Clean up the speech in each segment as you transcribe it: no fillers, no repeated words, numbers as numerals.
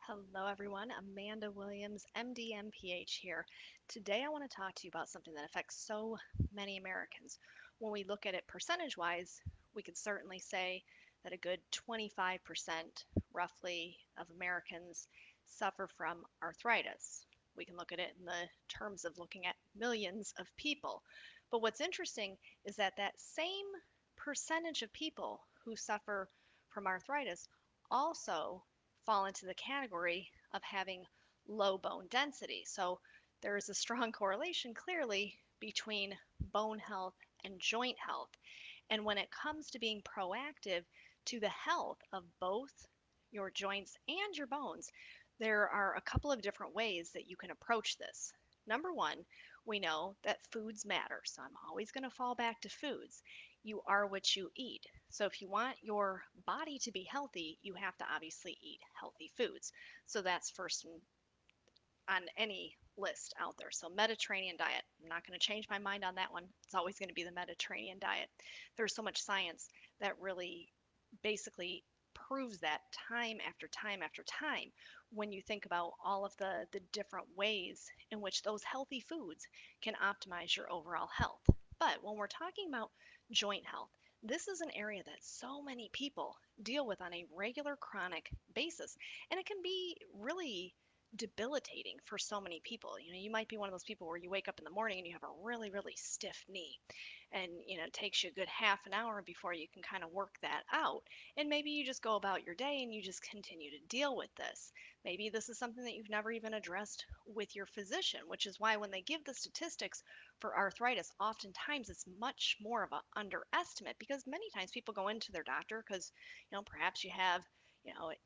Hello, everyone. Amanda Williams, MD, MPH here. Today, I want to talk to you about something that affects so many Americans. When we look at it percentage wise, we could certainly say that a good 25%, roughly, of Americans suffer from arthritis. We can look at it in the terms of looking at millions of people. But what's interesting is that that same percentage of people who suffer from arthritis also fall into the category of having low bone density. So there is a strong correlation clearly between bone health and joint health. And when it comes to being proactive to the health of both your joints and your bones, there are a couple of different ways that you can approach this. Number one, we know that foods matter. So I'm always going to fall back to foods. You are what you eat. So if you want your body to be healthy, you have to obviously eat healthy foods. So that's first on any list out there. So Mediterranean diet. I'm not going to change my mind on that one. It's always going to be the Mediterranean diet. There's so much science that really basically proves that time after time after time when you think about all of the different ways in which those healthy foods can optimize your overall health. But when we're talking about joint health, this is an area that so many people deal with on a regular chronic basis. And it can be really debilitating for so many people. You might be one of those people where you wake up in the morning and you have a really, really stiff knee. And, it takes you a good half an hour before you can kind of work that out. And maybe you just go about your day and you just continue to deal with this. Maybe this is something that you've never even addressed with your physician, which is why when they give the statistics for arthritis, oftentimes it's much more of an underestimate because many times people go into their doctor because, perhaps you have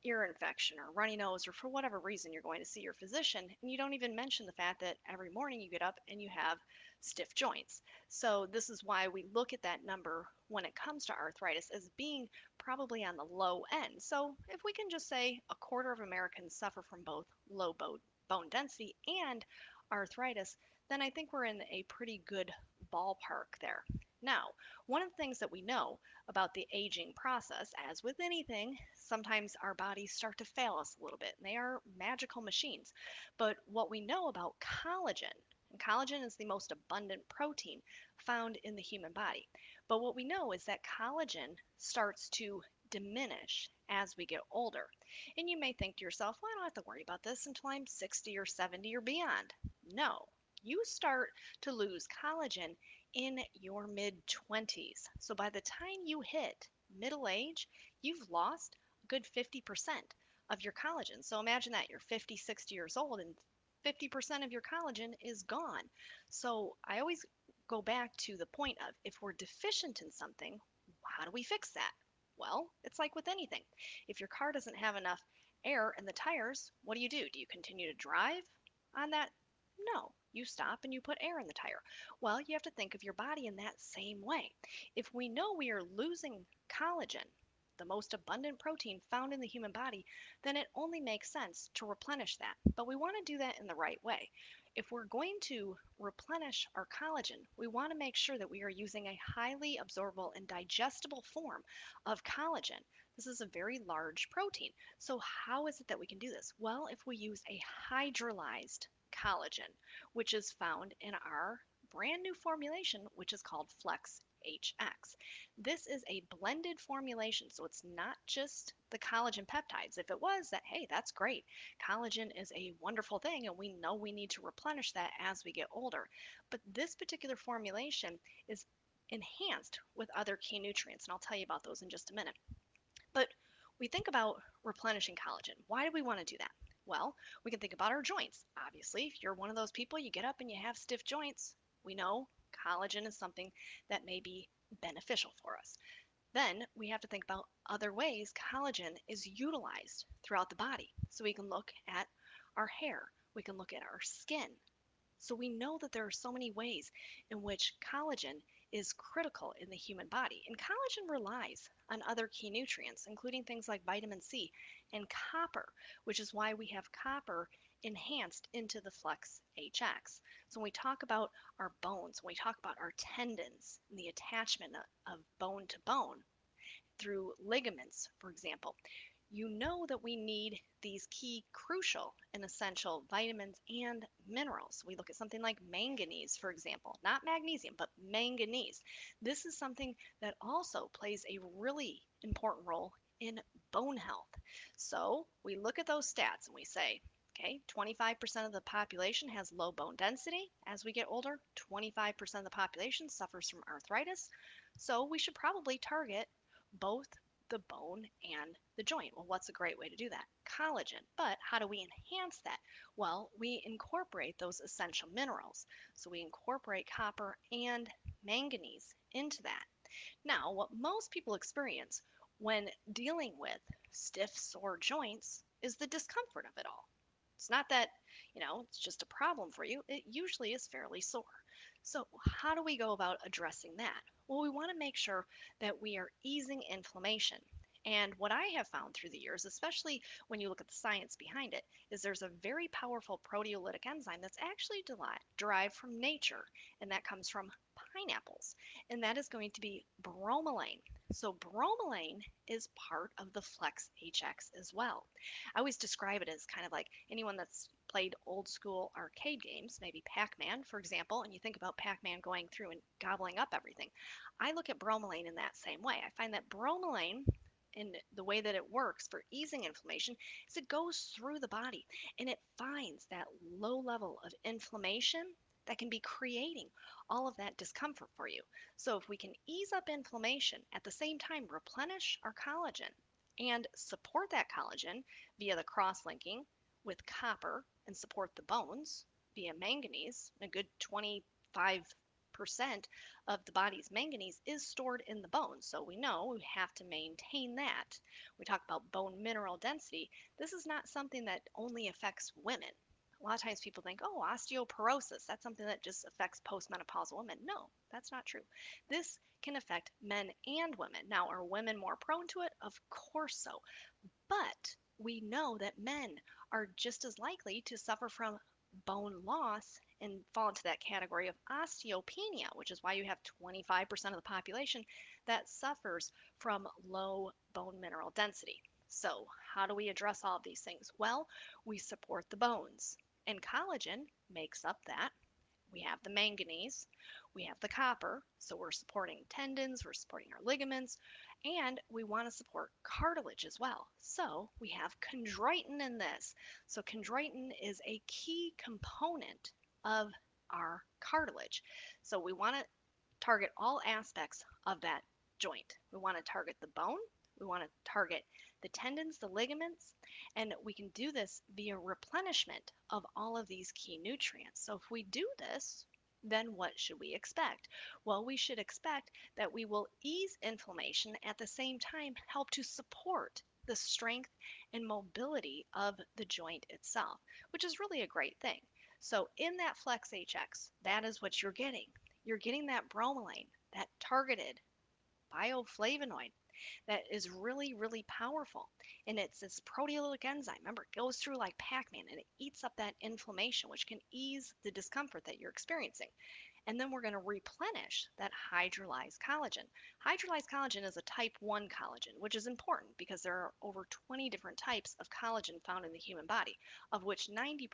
ear infection or runny nose, or for whatever reason you're going to see your physician, and you don't even mention the fact that every morning you get up and you have stiff joints. So, this is why we look at that number when it comes to arthritis as being probably on the low end. So, if we can just say a quarter of Americans suffer from both low bone density and arthritis, then I think we're in a pretty good ballpark there. Now, one of the things that we know about the aging process, as with anything, sometimes our bodies start to fail us a little bit, and they are magical machines. But what we know about collagen, and collagen is the most abundant protein found in the human body. But what we know is that collagen starts to diminish as we get older. And you may think to yourself, well, I don't have to worry about this until I'm 60 or 70 or beyond. No, you start to lose collagen in your mid 20s. So by the time you hit middle age, you've lost a good 50% of your collagen. So imagine that you're 50, 60 years old and 50% of your collagen is gone. So I always go back to the point of if we're deficient in something, how do we fix that? Well, it's like with anything. If your car doesn't have enough air in the tires, what do? Do you continue to drive on that? No, you stop and you put air in the tire. Well, you have to think of your body in that same way. If we know we are losing collagen, the most abundant protein found in the human body, then it only makes sense to replenish that. But we want to do that in the right way. If we're going to replenish our collagen, we want to make sure that we are using a highly absorbable and digestible form of collagen. This is a very large protein. So, how is it that we can do this? Well, if we use a hydrolyzed collagen, which is found in our brand new formulation, which is called Flex HX. This is a blended formulation, so it's not just the collagen peptides. If it was that, hey, that's great. Collagen is a wonderful thing, and we know we need to replenish that as we get older. But this particular formulation is enhanced with other key nutrients, and I'll tell you about those in just a minute. But we think about replenishing collagen. Why do we want to do that? Well, we can think about our joints. Obviously, if you're one of those people, you get up and you have stiff joints, we know collagen is something that may be beneficial for us. Then we have to think about other ways collagen is utilized throughout the body. So we can look at our hair, we can look at our skin, so we know that there are so many ways in which collagen is critical in the human body. And collagen relies on other key nutrients, including things like vitamin C and copper, which is why we have copper enhanced into the Flex HX. So when we talk about our bones, when we talk about our tendons and the attachment of bone to bone through ligaments, for example, you know that we need these key, crucial, and essential vitamins and minerals. We look at something like manganese, for example, not magnesium, but manganese. This is something that also plays a really important role in bone health. So we look at those stats and we say, okay, 25% of the population has low bone density. As we get older, 25% of the population suffers from arthritis. So we should probably target both the bone and the joint. Well, what's a great way to do that? Collagen. But how do we enhance that? Well, we incorporate those essential minerals. So we incorporate copper and manganese into that. Now, what most people experience when dealing with stiff, sore joints is the discomfort of it all. It's not that, it's just a problem for you. It usually is fairly sore. So, how do we go about addressing that? Well, we want to make sure that we are easing inflammation. And what I have found through the years, especially when you look at the science behind it, is there's a very powerful proteolytic enzyme that's actually derived from nature, and that comes from pineapples, and that is going to be bromelain. So, bromelain is part of the Flex HX as well. I always describe it as kind of like anyone that's played old school arcade games, maybe Pac Man, for example, and you think about Pac Man going through and gobbling up everything. I look at bromelain in that same way. I find that bromelain, in the way that it works for easing inflammation, is it goes through the body and it finds that low level of inflammation that can be creating all of that discomfort for you. So, if we can ease up inflammation at the same time, replenish our collagen and support that collagen via the cross linking with copper and support the bones via manganese, a good 25% of the body's manganese is stored in the bones. So we know we have to maintain that. We talk about bone mineral density. This is not something that only affects women. A lot of times people think, oh, osteoporosis, that's something that just affects postmenopausal women. No, that's not true. This can affect men and women. Now, are women more prone to it? Of course so. But we know that men are just as likely to suffer from bone loss and fall into that category of osteopenia, which is why you have 25% of the population that suffers from low bone mineral density. So, how do we address all of these things? Well, we support the bones, and collagen makes up that. We have the manganese, we have the copper, so we're supporting tendons, we're supporting our ligaments, and we want to support cartilage as well. So we have chondroitin in this. So chondroitin is a key component of our cartilage. So we want to target all aspects of that joint. We want to target the bone, we want to target the tendons, the ligaments, and we can do this via replenishment of all of these key nutrients. So if we do this, then what should we expect? Well, we should expect that we will ease inflammation at the same time help to support the strength and mobility of the joint itself, which is really a great thing. So in that Flex HX, that is what you're getting. You're getting that bromelain, that targeted bioflavonoid that is really, really powerful. And it's this proteolytic enzyme. Remember, it goes through like Pac Man and it eats up that inflammation, which can ease the discomfort that you're experiencing. And then we're going to replenish that hydrolyzed collagen. Hydrolyzed collagen is a type 1 collagen, which is important because there are over 20 different types of collagen found in the human body, of which 90%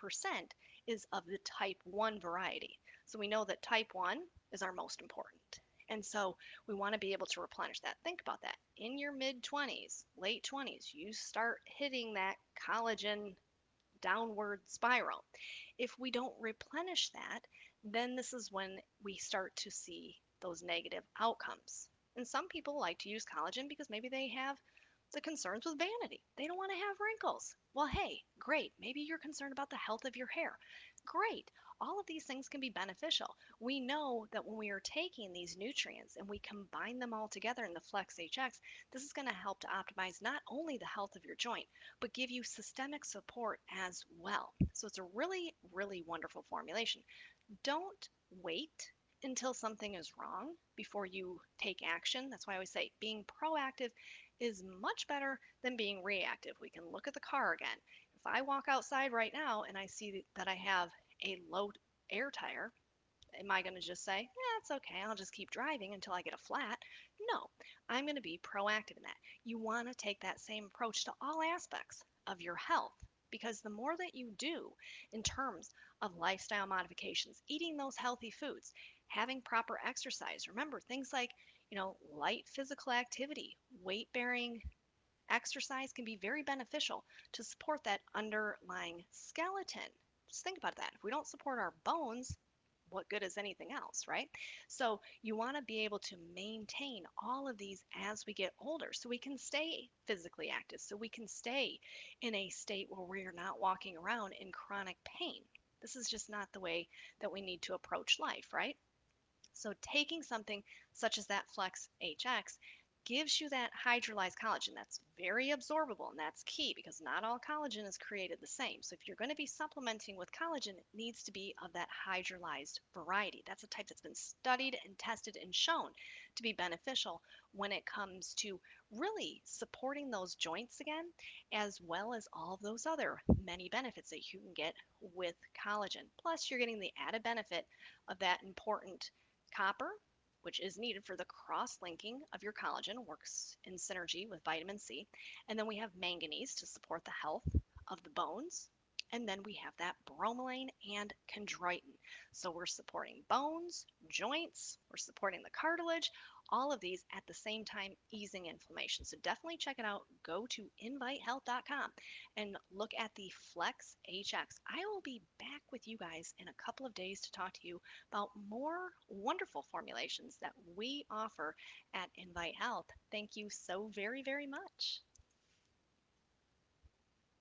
is of the type 1 variety. So we know that type 1 is our most important. And so we want to be able to replenish that. Think about that. In your mid 20s, late 20s, you start hitting that collagen downward spiral. If we don't replenish that, then this is when we start to see those negative outcomes. And some people like to use collagen because maybe they have the concerns with vanity. They don't want to have wrinkles. Well, hey, great. Maybe you're concerned about the health of your hair. Great. All of these things can be beneficial. We know that when we are taking these nutrients and we combine them all together in the Flex HX, this is going to help to optimize not only the health of your joint, but give you systemic support as well. So it's a really, really wonderful formulation. Don't wait until something is wrong before you take action. That's why I always say being proactive is much better than being reactive. We can look at the car again. If I walk outside right now and I see that I have a low air tire, Am I going to just say, yeah, it's okay, I'll just keep driving until I get a flat? No, I'm going to be proactive in that. You want to take that same approach to all aspects of your health because the more that you do in terms of lifestyle modifications, eating those healthy foods, having proper exercise, remember things like, light physical activity, weight bearing exercise can be very beneficial to support that underlying skeleton. Just think about that. If we don't support our bones, what good is anything else, right? So you want to be able to maintain all of these as we get older so we can stay physically active, so we can stay in a state where we're not walking around in chronic pain. This is just not the way that we need to approach life, right? So taking something such as that Flex HX gives you that hydrolyzed collagen that's very absorbable, and that's key because not all collagen is created the same. So if you're going to be supplementing with collagen, it needs to be of that hydrolyzed variety. That's a type that's been studied and tested and shown to be beneficial when it comes to really supporting those joints again, as well as all of those other many benefits that you can get with collagen. Plus, you're getting the added benefit of that important copper, which is needed for the cross-linking of your collagen, works in synergy with vitamin C. And then we have manganese to support the health of the bones. And then we have that bromelain and chondroitin. So we're supporting bones, joints, we're supporting the cartilage, all of these at the same time easing inflammation. So definitely check it out. Go to invitehealth.com and look at the Flex HX. I will be back with you guys in a couple of days to talk to you about more wonderful formulations that we offer at Invite Health. Thank you so very, very much.